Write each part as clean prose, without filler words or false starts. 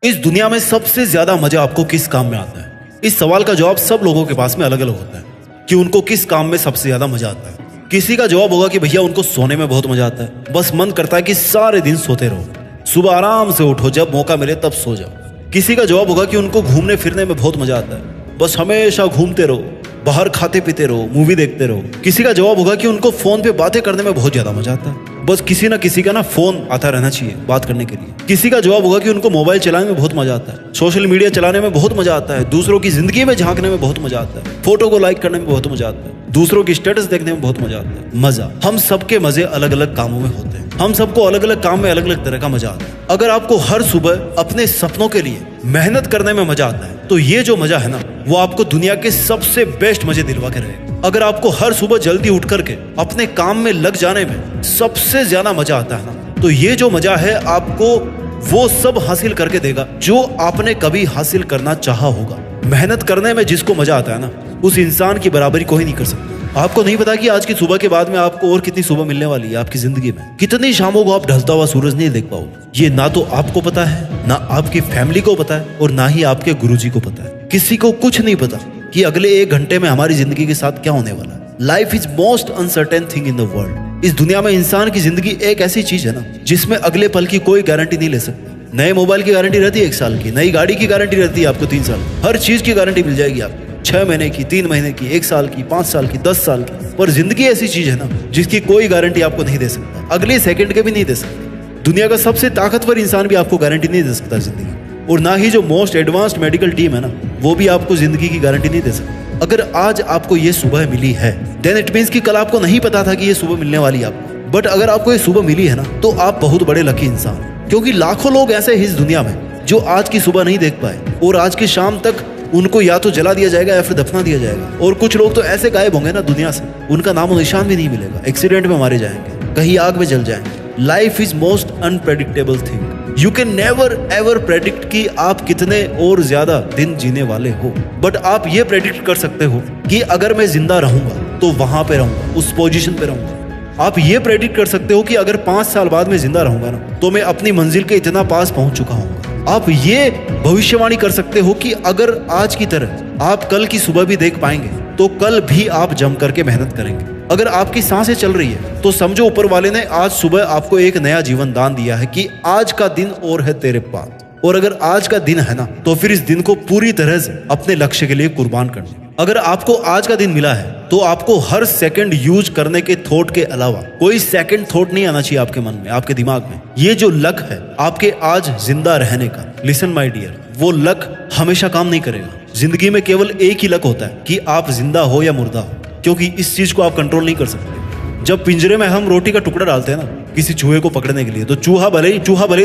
इस दुनिया में सबसे ज्यादा मजा आपको किस काम में आता है? इस सवाल का जवाब सब लोगों के पास में अलग अलग होता है कि उनको किस काम में सबसे ज्यादा मजा आता है। किसी का जवाब होगा कि भैया उनको सोने में बहुत मजा आता है, बस मन करता है कि सारे दिन सोते रहो, सुबह आराम से उठो, जब मौका मिले तब सो जाओ। किसी का जवाब होगा कि उनको घूमने फिरने में बहुत मजा आता है, बस हमेशा घूमते रहो, बाहर खाते पीते रहो, मूवी देखते रहो। किसी का जवाब होगा कि उनको फोन पे बातें करने में बहुत ज्यादा मजा आता है, बस किसी ना किसी का ना फोन आता रहना चाहिए बात करने के लिए। किसी का जवाब होगा कि उनको मोबाइल चलाने में बहुत मजा आता है, सोशल मीडिया चलाने में बहुत मजा आता है, दूसरों की जिंदगी में झांकने में बहुत मजा आता है, फोटो को लाइक करने में बहुत मजा आता है, दूसरों की स्टेटस देखने में बहुत मजा आता है। मजा, हम सबके मजे अलग अलग कामों में होते हैं, हम सबको अलग अलग काम में अलग अलग तरह का मजा आता है। अगर आपको हर सुबह अपने सपनों के लिए मेहनत करने में मजा आता है, तो ये जो मजा है ना, वो आपको दुनिया के सबसे बेस्ट मजे दिलवा के रहेगा। अगर आपको हर सुबह जल्दी उठ करके अपने काम में लग जाने में सबसे ज्यादा मजा आता है ना, तो ये जो मजा है आपको वो सब हासिल करके देगा जो आपने कभी हासिल करना चाहा होगा। मेहनत करने में जिसको मजा आता है ना, उस इंसान की बराबरी कोई नहीं कर सकता। आपको नहीं पता कि आज की सुबह के बाद में आपको और कितनी सुबह मिलने वाली है आपकी जिंदगी में। कितनी शामों को आप ढलता हुआ सूरज नहीं देख पाओगे, ये ना तो आपको पता है, ना आपकी फैमिली को पता है, और ना ही आपके गुरुजी को पता है। किसी को कुछ नहीं पता कि अगले 1 घंटे में हमारी जिंदगी के साथ क्या होने वाला है। Life is most uncertain thing in the world. इस दुनिया में इंसान की जिंदगी एक ऐसी चीज है ना, जिसमें अगले पल की कोई गारंटी नहीं ले सकता। नए मोबाइल की गारंटी रहती है 1 साल की, नई गाड़ी की गारंटी रहती है आपको 3 साल, हर चीज की गारंटी मिल जाएगी आपको 6 महीने की, 3 महीने की, 1 साल की, 5 साल की, 10 साल की। पर जिंदगी ऐसी चीज है ना, जिसकी कोई गारंटी आपको नहीं दे सकता, अगले सेकंड के भी नहीं दे सकता। दुनिया का सबसे ताकतवर इंसान भी आपको गारंटी नहीं दे सकता जिंदगी, और ना ही जो मोस्ट एडवांस्ड मेडिकल टीम है ना, वो भी आपको जिंदगी की गारंटी नहीं दे सकती। अगर आज आपको ये सुबह मिली है, देन इट मींस कि कल आपको नहीं पता था कि ये सुबह मिलने वाली है आपको। बट अगर आपको ये सुबह मिली है ना, तो आप बहुत बड़े लकी इंसान, क्योंकि लाखों लोग ऐसे हैं इस दुनिया में जो आज की सुबह नहीं देख पाए, और आज की शाम तक उनको या तो जला दिया जाएगा या फिर दफना दिया जाएगा। और कुछ लोग तो ऐसे गायब होंगे ना दुनिया से, उनका नाम और निशान भी नहीं मिलेगा, एक्सीडेंट में मारे जाएंगे, कहीं आग में जल जाएंगे। Life is most unpredictable thing. You can never ever predict कि आप कितने और ज्यादा दिन जीने वाले हो, बट आप ये प्रेडिक्ट कर सकते हो कि अगर मैं जिंदा रहूंगा तो वहां पे रहूंगा, उस पोजीशन पे रहूंगा। आप ये प्रेडिक्ट कर सकते हो कि अगर 5 साल बाद मैं जिंदा रहूंगा ना, तो मैं अपनी मंजिल के इतना पास पहुंच चुका हूंगा। आप ये भविष्यवाणी कर सकते हो कि अगर आज की तरह आप कल की सुबह भी देख पाएंगे, तो कल भी आप जम करके मेहनत करेंगे। अगर आपकी सांसें चल रही है, तो समझो ऊपर वाले ने आज सुबह आपको एक नया जीवन दान दिया है कि आज का दिन और है तेरे पास। और अगर आज का दिन है ना, तो फिर इस दिन को पूरी तरह से अपने लक्ष्य के लिए कुर्बान करना। अगर आपको आज का दिन मिला है, तो आपको हर सेकंड यूज करने के थॉट के अलावा कोई सेकंड थॉट नहीं आना चाहिए आपके मन में, आपके दिमाग में। ये जो लक है आपके आज जिंदा रहने का, लिसन माय डियर, वो लक हमेशा काम नहीं करेगा। जिंदगी में केवल एक ही लक होता है कि आप जिंदा हो या मुर्दा हो, क्योंकि इस चीज को आप कंट्रोल नहीं कर सकते। जब पिंजरे में हम रोटी का टुकड़ा डालते हैं ना किसी चूहे को पकड़ने के लिए, तो चूहा भले ही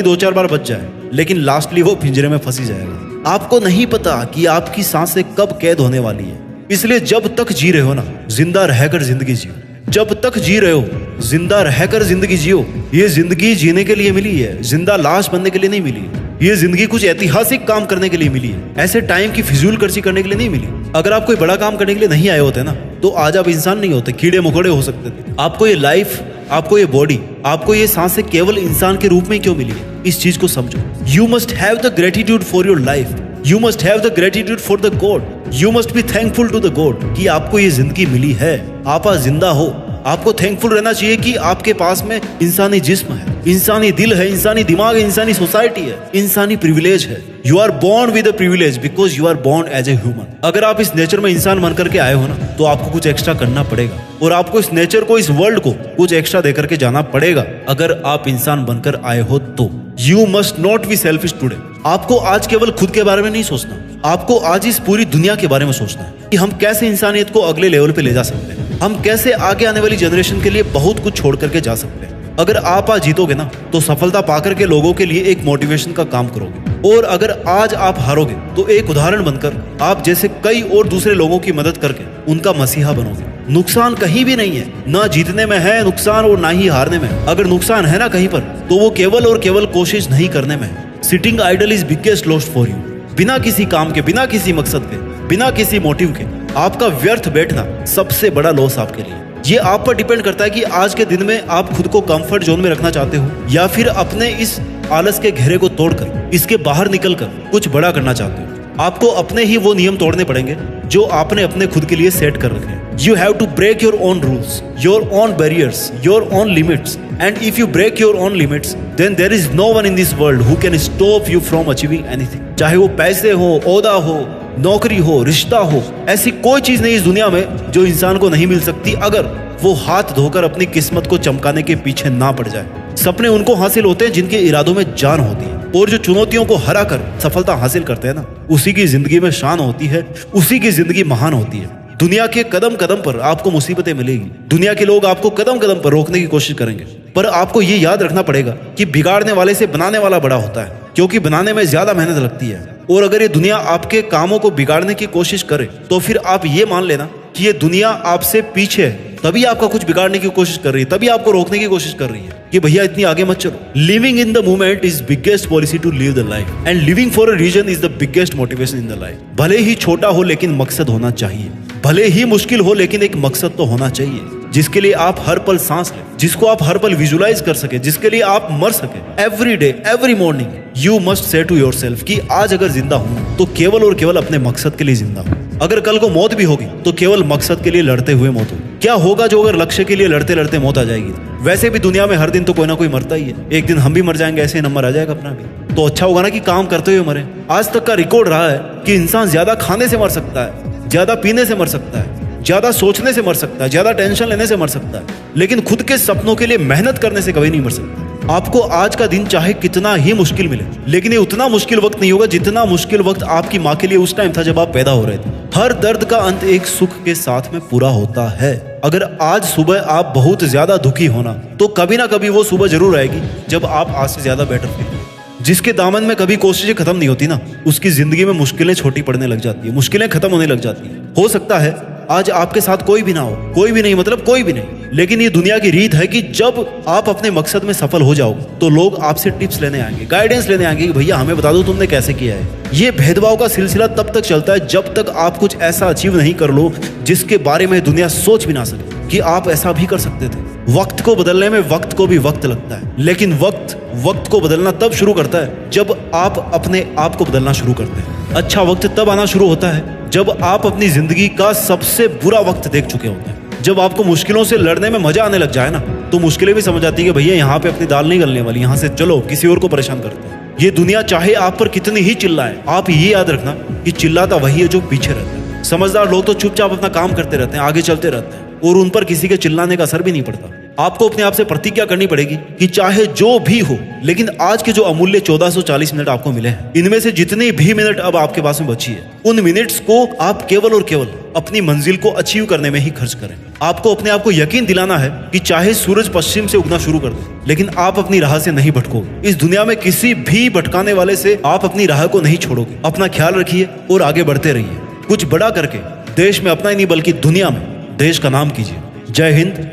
2-4 बार बच जाए, लेकिन लास्टली वो पिंजरे में फंसी जाएगा। आपको नहीं पता कि आपकी सांसें कब कैद होने वाली है, इसलिए जब तक जी रहे हो ना, जिंदा रहकर जिंदगी जियो। जब तक जी रहे हो, जिंदा रहकर जिंदगी जियो। ये जिंदगी जीने के लिए मिली है, जिंदा लाश बनने के लिए नहीं मिली है। ये जिंदगी कुछ ऐतिहासिक काम करने के लिए मिली है, ऐसे टाइम की फिजूल खर्ची करने के लिए नहीं मिली। अगर आप कोई बड़ा काम करने के लिए नहीं आए होते ना, तो आज आप इंसान नहीं होते, कीड़े मकोड़े हो सकते थे। आपको ये लाइफ, आपको ये बॉडी, आपको ये सांसें केवल इंसान के रूप में क्यों मिली है, इस चीज को समझो। You must have the gratitude for your life, you must have the gratitude for the God, you must be thankful to the God कि आपको ये जिंदगी मिली है, आप आज जिंदा हो। आपको थैंकफुल रहना चाहिए कि आपके पास में इंसानी जिस्म है, इंसानी दिल है, इंसानी दिमाग है, इंसानी सोसाइटी है, इंसानी प्रिविलेज है। You are born with a privilege because you are born as a human. अगर आप इस नेचर में इंसान बन करके आए हो ना, तो आपको कुछ एक्स्ट्रा करना पड़ेगा, और आपको इस नेचर को, इस वर्ल्ड को कुछ एक्स्ट्रा देकर के जाना पड़ेगा। अगर आप इंसान बनकर आए हो तो you must not be selfish today. आपको आज केवल खुद के बारे में नहीं सोचना, आपको आज इस पूरी दुनिया के बारे में सोचना है कि हम कैसे इंसानियत को अगले लेवल पे ले जा सकते हैं, हम कैसे आगे आने वाली जनरेशन के लिए बहुत कुछ छोड़ करके जा सकते हैं। अगर आप आज जीतोगे ना, तो सफलता पाकर के लोगों के लिए एक मोटिवेशन का काम करोगे, और अगर आज आप हारोगे, तो एक उदाहरण बनकर आप जैसे कई और दूसरे लोगों की मदद करके उनका मसीहा बनोगे। नुकसान कहीं भी नहीं है, ना जीतने में है नुकसान और ना ही हारने में। अगर नुकसान है ना कहीं पर, तो वो केवल और केवल कोशिश नहीं करने में है। Sitting idle is biggest loss for you. बिना किसी काम के, बिना किसी मकसद के, बिना किसी मोटिव के आपका व्यर्थ बैठना सबसे बड़ा लॉस आपके लिए। ये आप पर डिपेंड करता है कि आज के दिन में आप खुद को कंफर्ट जोन में रखना चाहते हो, या फिर अपने इस आलस के घेरे को तोड़कर, इसके बाहर निकलकर कुछ बड़ा करना चाहते हो, आपको अपने ही वो नियम तोड़ने पड़ेंगे जो आपने अपने खुद के लिए सेट कर रखे हैं। You have to break your own rules, your own barriers, your own limits, and if you break your own limits then there is no one in this world who can stop you from achieving anything. चाहे वो पैसे हो, ओहदा हो, नौकरी हो, रिश्ता हो, ऐसी कोई चीज नहीं इस दुनिया में जो इंसान को नहीं मिल सकती अगर वो हाथ धोकर अपनी किस्मत को चमकाने के पीछे ना पड़ जाए। सपने उनको हासिल होते हैं जिनके इरादों में जान होती है, और जो चुनौतियों को हरा कर सफलता हासिल करते हैं ना, उसी की जिंदगी में शान होती है, उसी की जिंदगी महान होती है। दुनिया के कदम कदम पर आपको मुसीबतें मिलेगी, दुनिया के लोग आपको कदम कदम पर रोकने की कोशिश करेंगे, पर आपको ये याद रखना पड़ेगा कि बिगाड़ने वाले से बनाने वाला बड़ा होता है, क्योंकि बनाने में ज्यादा मेहनत लगती है। और अगर ये दुनिया आपके कामों को बिगाड़ने की कोशिश करे तो फिर आप ये मान लेना कि ये दुनिया आपसे पीछे है, तभी आपका कुछ बिगाड़ने की कोशिश कर रही है, तभी आपको रोकने की कोशिश कर रही है कि भैया इतनी आगे मत चलो। Living in the moment is biggest policy to live the life, and living for a reason is the biggest motivation in the life. भले ही छोटा हो लेकिन मकसद होना चाहिए, भले ही मुश्किल हो लेकिन एक मकसद तो होना चाहिए जिसके लिए आप हर पल सांस लें, जिसको आप हर पल विजुलाइज कर सके, जिसके लिए आप मर सके। Every day every morning you must say to yourself कि आज अगर जिंदा हूं तो केवल और केवल अपने मकसद के लिए जिंदा हूं। अगर कल को मौत भी होगी तो केवल मकसद के लिए लड़ते हुए मौत होगी। क्या होगा जो अगर लक्ष्य के लिए लड़ते लड़ते मौत आ जाएगी? वैसे भी दुनिया में हर दिन तो कोई ना कोई मरता ही है, एक दिन हम भी मर जाएंगे, ऐसे नंबर आ जाएगा अपना भी। तो अच्छा होगा ना कि काम करते हुए मरे। आज तक का रिकॉर्ड रहा है कि इंसान ज्यादा खाने से मर सकता है, ज्यादा पीने से मर सकता है, ज्यादा सोचने से मर सकता है, ज्यादा टेंशन लेने से मर सकता है, लेकिन खुद के सपनों के लिए मेहनत करने से कभी नहीं मर सकता। आपको आज का दिन चाहे कितना ही मुश्किल मिले, लेकिन ये उतना मुश्किल वक्त नहीं होगा जितना मुश्किल वक्त आपकी माँ के लिए उस टाइम था जब आप पैदा हो रहे थे। हर दर्द का अंत एक सुख के साथ में पूरा होता है। अगर आज सुबह आप बहुत ज्यादा दुखी होना तो कभी ना कभी वो सुबह जरूर आएगी जब आप आज से ज्यादा बेटर फील। जिसके दामन में कभी कोशिशें खत्म नहीं होती ना, उसकी जिंदगी में मुश्किलें छोटी पड़ने लग जाती है, मुश्किलें खत्म होने लग जाती है। हो सकता है आज आपके साथ कोई भी ना हो, कोई भी नहीं मतलब कोई भी नहीं, लेकिन ये दुनिया की रीत है कि जब आप अपने मकसद में सफल हो जाओ तो लोग आपसे टिप्स लेने आएंगे, गाइडेंस लेने आएंगे कि भैया हमें बता दो तुमने कैसे किया है। ये भेदभाव का सिलसिला तब तक चलता है जब तक आप कुछ ऐसा अचीव नहीं कर लो जिसके बारे में दुनिया सोच भी ना सके कि आप ऐसा भी कर सकते थे। वक्त को बदलने में वक्त को भी वक्त लगता है, लेकिन वक्त को बदलना तब शुरू करता है जब आप अपने आप को बदलना शुरू करते हैं। अच्छा वक्त तब आना शुरू होता है जब आप अपनी जिंदगी का सबसे बुरा वक्त देख चुके होते हैं। जब आपको मुश्किलों से लड़ने में मजा आने लग जाए ना, तो मुश्किलें भी समझ आती है कि भैया यहाँ पे अपनी दाल नहीं गलने वाली, यहाँ से चलो किसी और को परेशान करते हैं। ये दुनिया चाहे आप पर कितनी ही चिल्लाए, आप ये याद रखना कि चिल्लाता वही है जो पीछे रहता है। समझदार लोग तो चुपचाप अपना काम करते रहते हैं, आगे चलते रहते हैं, और उन पर किसी के चिल्लाने का असर भी नहीं पड़ता। आपको अपने आप से प्रतिज्ञा करनी पड़ेगी कि चाहे जो भी हो, लेकिन आज के जो अमूल्य 1440 मिनट आपको मिले हैं, इनमें से जितनी भी मिनट अब आपके पास में बची है, उन मिनट्स को आप केवल और केवल अपनी मंजिल को अचीव करने में ही खर्च करें। आपको अपने आप को यकीन दिलाना है कि चाहे सूरज पश्चिम से उगना शुरू कर दे, लेकिन आप अपनी राह से नहीं भटकोगे। इस दुनिया में किसी भी भटकाने वाले से आप अपनी राह को नहीं छोड़ोगे। अपना ख्याल रखिए और आगे बढ़ते रहिए। कुछ बड़ा करके देश में अपना ही नहीं बल्कि दुनिया में देश का नाम कीजिए। जय हिंद,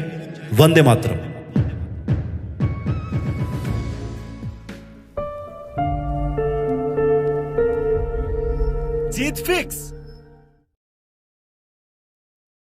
वंदे मातरम। जीत फिक्स।